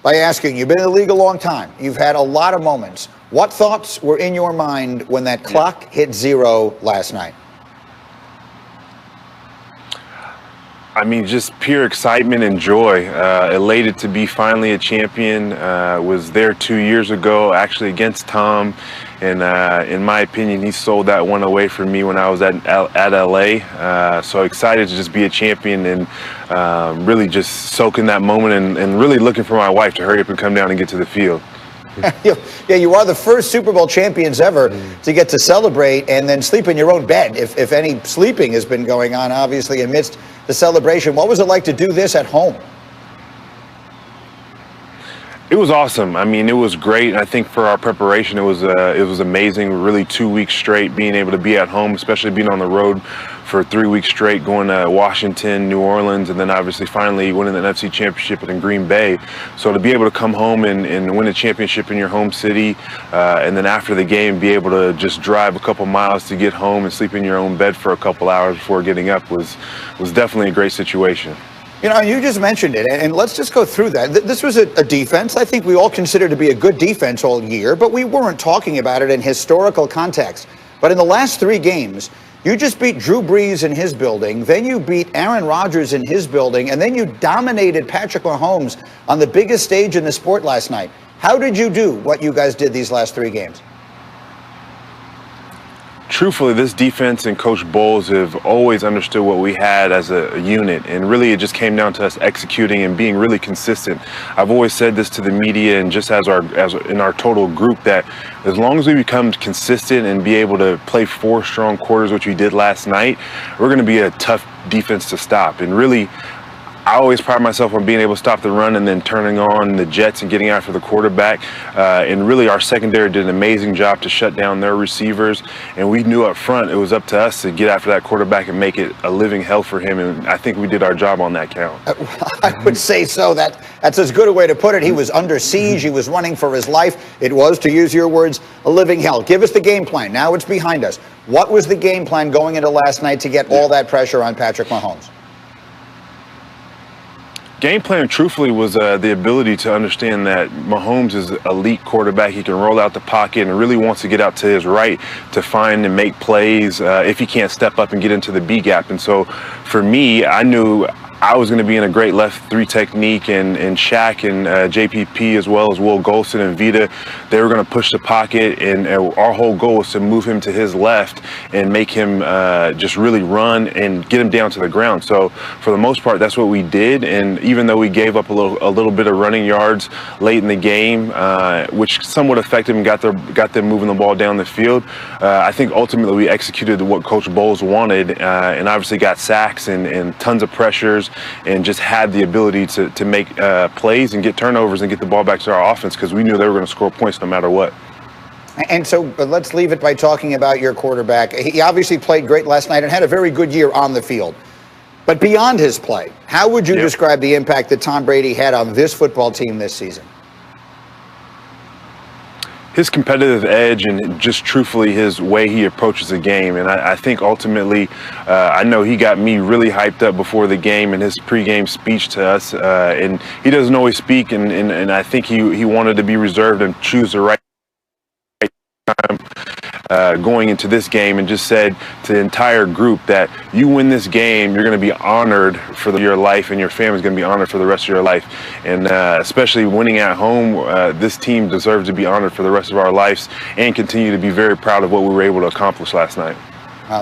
By asking, you've been in the league a long time. You've had a lot of moments. What thoughts were in your mind when that clock hit zero last night? I mean, just pure excitement and joy. Elated to be finally a champion. Was there 2 years ago, actually against Tom. And in my opinion, he sold that one away from me when I was at LA. So excited to just be a champion and really just soaking that moment and really looking for my wife to hurry up and come down and get to the field. Yeah, you are the first Super Bowl champions ever to get to celebrate and then sleep in your own bed. If any sleeping has been going on, obviously, amidst the celebration. What was it like to do this at home? It was awesome. I mean, it was great. I think for our preparation, it was amazing. Really 2 weeks straight being able to be at home, especially being on the road for 3 weeks straight, going to Washington, New Orleans, and then obviously finally winning the NFC Championship in Green Bay. So to be able to come home and win a championship in your home city, and then after the game be able to just drive a couple miles to get home and sleep in your own bed for a couple hours before getting up was definitely a great situation. You know, you just mentioned it, and let's just go through that. This was a defense I think we all consider to be a good defense all year, but we weren't talking about it in historical context. But in the last 3 games, you just beat Drew Brees in his building, then you beat Aaron Rodgers in his building, and then you dominated Patrick Mahomes on the biggest stage in the sport last night. How did you do what you guys did these last 3 games? Truthfully, this defense and Coach Bowles have always understood what we had as a unit, and really it just came down to us executing and being really consistent. I've always said this to the media and just as in our total group that as long as we become consistent and be able to play 4 strong quarters, which we did last night, we're going to be a tough defense to stop. And really, I always pride myself on being able to stop the run and then turning on the jets and getting after the quarterback. And really our secondary did an amazing job to shut down their receivers. And we knew up front it was up to us to get after that quarterback and make it a living hell for him. And I think we did our job on that count. I would say so. That's as good a way to put it. He was under siege. He was running for his life. It was, to use your words, a living hell. Give us the game plan. Now it's behind us. What was the game plan going into last night to get all that pressure on Patrick Mahomes? Game plan, truthfully, was the ability to understand that Mahomes is an elite quarterback. He can roll out the pocket and really wants to get out to his right to find and make plays if he can't step up and get into the B gap. And so for me, I knew I was going to be in a great left 3 technique, and Shaq and JPP as well as Will Golston and Vita, they were going to push the pocket, and our whole goal was to move him to his left and make him just really run and get him down to the ground. So for the most part, that's what we did. And even though we gave up a little bit of running yards late in the game, which somewhat affected and got them moving the ball down the field, I think ultimately we executed what Coach Bowles wanted, and obviously got sacks and tons of pressures, and just had the ability to make plays and get turnovers and get the ball back to our offense because we knew they were going to score points no matter what. And so let's leave it by talking about your quarterback. He obviously played great last night and had a very good year on the field. But beyond his play, how would you describe the impact that Tom Brady had on this football team this season? His competitive edge and just truthfully his way he approaches the game. And I think ultimately, I know he got me really hyped up before the game in his pregame speech to us. And he doesn't always speak, and I think he wanted to be reserved and choose the right time going into this game, and just said to the entire group that you win this game, you're going to be honored for your life, and your family's going to be honored for the rest of your life. And especially winning at home, this team deserves to be honored for the rest of our lives and continue to be very proud of what we were able to accomplish last night.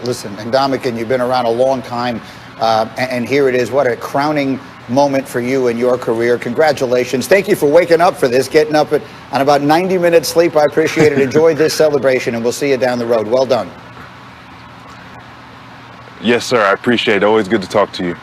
Listen, and Dominican, you've been around a long time, and here it is. What a crowning moment for you in your career. Congratulations. Thank you for waking up for this, getting up on about 90 minutes sleep. I appreciate it. Enjoy this celebration, and we'll see you down the road. Well done. Yes, sir. I appreciate it. Always good to talk to you.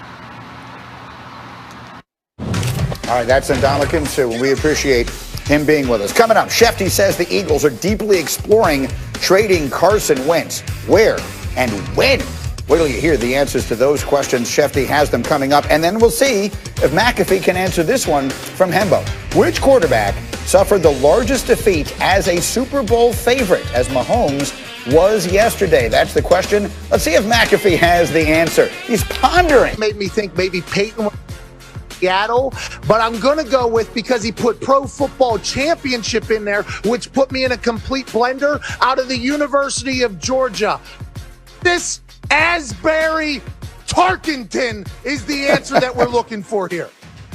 All right, that's Ndamukong Suh, and we appreciate him being with us. Coming up, Shefty says the Eagles are deeply exploring trading Carson Wentz. Where and when? Wait till you hear the answers to those questions. Shefty has them coming up. And then we'll see if McAfee can answer this one from Hembo. Which quarterback suffered the largest defeat as a Super Bowl favorite, as Mahomes was yesterday? That's the question. Let's see if McAfee has the answer. He's pondering. Made me think maybe Peyton. Seattle, but I'm going to go with, because he put Pro Football Championship in there, which put me in a complete blender, out of the University of Georgia. This Asbury Tarkenton is the answer that we're looking for here.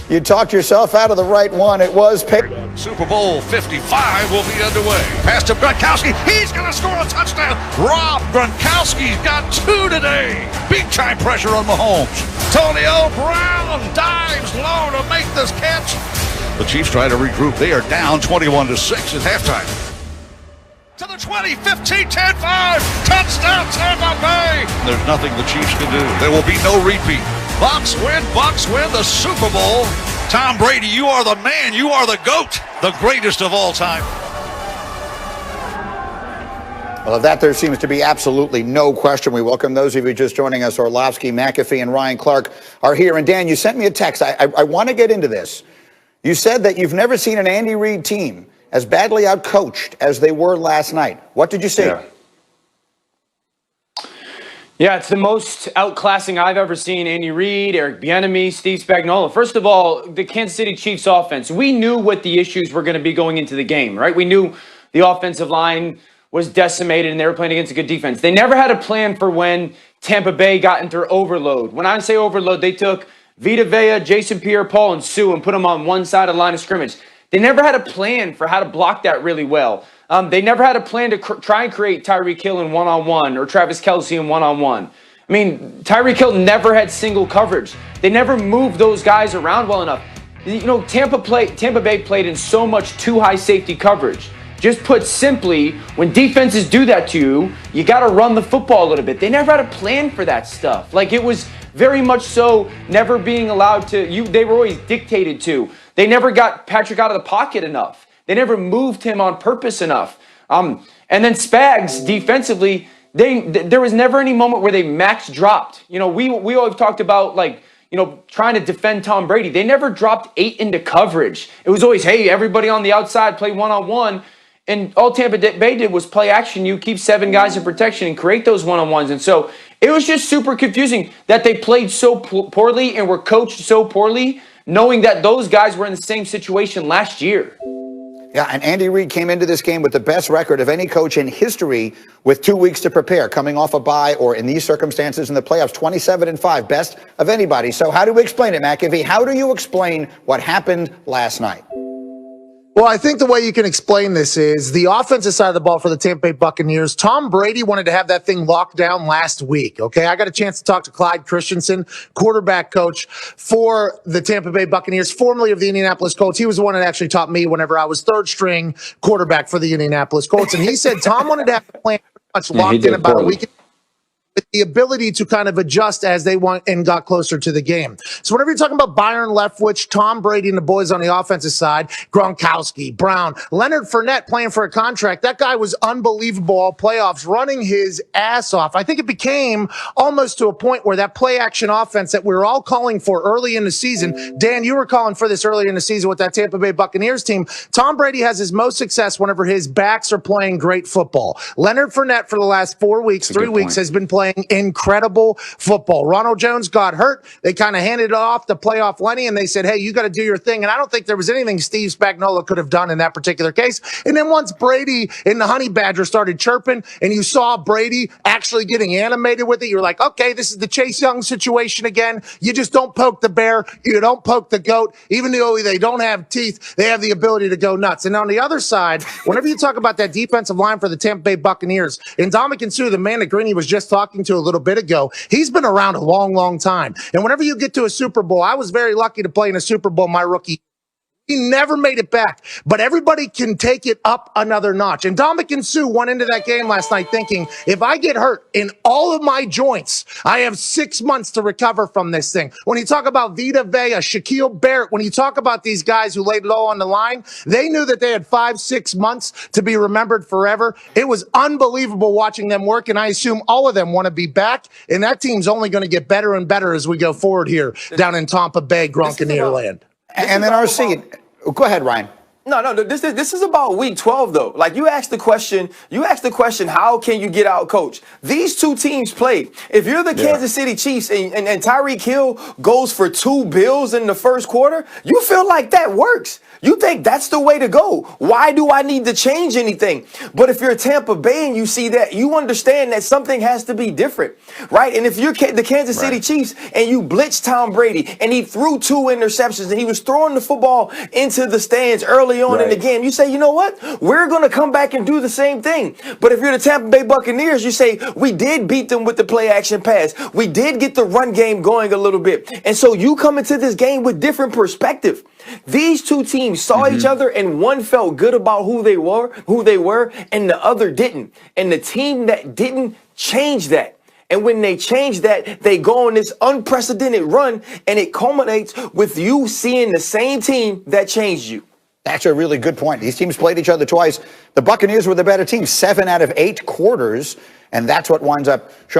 You talked yourself out of the right one. It was Super Bowl 55 will be underway. Pass to Gronkowski. He's going to score a touchdown. Rob Gronkowski's got 2 today. Big time pressure on Mahomes. Antonio Brown dives low to make this catch. The Chiefs try to regroup. They are down 21-6 at halftime. To the 20, 15, 10, 5. Touchdown, Tampa Bay. There's nothing the Chiefs can do. There will be no repeat. Bucs win the Super Bowl. Tom Brady, you are the man. You are the GOAT, the greatest of all time. Well, of that, there seems to be absolutely no question. We welcome those of you just joining us. Orlovsky, McAfee, and Ryan Clark are here. And Dan, you sent me a text. I want to get into this. You said that you've never seen an Andy Reid team as badly outcoached as they were last night. What did you see? Yeah, it's the most outclassing I've ever seen Andy Reid, Eric Bieniemy, Steve Spagnuolo. First of all, the Kansas City Chiefs offense, we knew what the issues were going to be going into the game, right? We knew the offensive line was decimated and they were playing against a good defense. They never had a plan for when Tampa Bay got into overload. When I say overload, they took Vita Vea, Jason Pierre-Paul, and Sue and put them on one side of the line of scrimmage. They never had a plan for how to block that really well. They never had a plan to try and create Tyreek Hill in one-on-one or Travis Kelce in one-on-one. I mean, Tyreek Hill never had single coverage. They never moved those guys around well enough. You know, Tampa Bay played in so much too high safety coverage. Just put simply, when defenses do that to you, you got to run the football a little bit. They never had a plan for that stuff. Like, it was very much so never being allowed to, they were always dictated to. They never got Patrick out of the pocket enough. They never moved him on purpose enough. And then Spags, defensively, there was never any moment where they max dropped. You know, we always talked about, like, you know, trying to defend Tom Brady. They never dropped 8 into coverage. It was always, hey, everybody on the outside play one-on-one. And all Tampa Bay did was play action. You keep 7 guys in protection and create those one-on-ones. And so it was just super confusing that they played so poorly and were coached so poorly, knowing that those guys were in the same situation last year. Yeah, and Andy Reid came into this game with the best record of any coach in history with 2 weeks to prepare, coming off a bye or in these circumstances in the playoffs, 27-5, best of anybody. So how do we explain it, McAfee? How do you explain what happened last night? Well, I think the way you can explain this is the offensive side of the ball for the Tampa Bay Buccaneers. Tom Brady wanted to have that thing locked down last week, okay? I got a chance to talk to Clyde Christensen, quarterback coach for the Tampa Bay Buccaneers, formerly of the Indianapolis Colts. He was the one that actually taught me whenever I was third-string quarterback for the Indianapolis Colts. And he said Tom wanted to have the plan pretty much locked in about a week, with the ability to kind of adjust as they went and got closer to the game. So whenever you're talking about Byron Leftwich, Tom Brady, and the boys on the offensive side, Gronkowski, Brown, Leonard Fournette playing for a contract, that guy was unbelievable all playoffs, running his ass off. I think it became almost to a point where that play-action offense that we were all calling for early in the season, Dan, you were calling for this earlier in the season with that Tampa Bay Buccaneers team. Tom Brady has his most success whenever his backs are playing great football. Leonard Fournette for the last 4 weeks, 3 weeks, has been playing incredible football. Ronald Jones got hurt. They kind of handed it off to playoff Lenny, and they said, hey, you got to do your thing. And I don't think there was anything Steve Spagnuolo could have done in that particular case. And then once Brady and the Honey Badger started chirping, and you saw Brady actually getting animated with it, you're like, okay, this is the Chase Young situation again. You just don't poke the bear. You don't poke the goat. Even though they don't have teeth, they have the ability to go nuts. And on the other side, whenever you talk about that defensive line for the Tampa Bay Buccaneers, and Ndamukong Suh, the man that Greeny was just talking to a little bit ago, he's been around a long, long time. And whenever you get to a Super Bowl, I was very lucky to play in a Super Bowl my rookie. He never made it back, but everybody can take it up another notch. And Ndamukong Suh went into that game last night thinking, if I get hurt in all of my joints, I have 6 months to recover from this thing. When you talk about Vita Vea, Shaquille Barrett, when you talk about these guys who laid low on the line, they knew that they had 5-6 months to be remembered forever. It was unbelievable watching them work, and I assume all of them want to be back, and that team's only going to get better and better as we go forward here down in Tampa Bay, Gronkaneerland. And then RC, go ahead, Ryan. No. This is about week 12 though. Like you asked the question. How can you get out coach? These two teams played. If you're the Kansas City Chiefs and Tyreek Hill goes for 2 bills in the first quarter, you feel like that works. You think that's the way to go. Why do I need to change anything? But if you're Tampa Bay and you see that, you understand that something has to be different, right? And if you're the Kansas City Chiefs and you blitz Tom Brady and he threw 2 interceptions and he was throwing the football into the stands early on in the game, you say, you know what? We're going to come back and do the same thing. But if you're the Tampa Bay Buccaneers, you say, we did beat them with the play action pass. We did get the run game going a little bit. And so you come into this game with different perspective. These two teams saw each other and one felt good about who they were, and the other didn't. And the team that didn't change that. And when they change that, they go on this unprecedented run, and it culminates with you seeing the same team that changed you. That's a really good point. These teams played each other twice. The Buccaneers were the better team, 7 out of 8 quarters, and that's what winds up showing.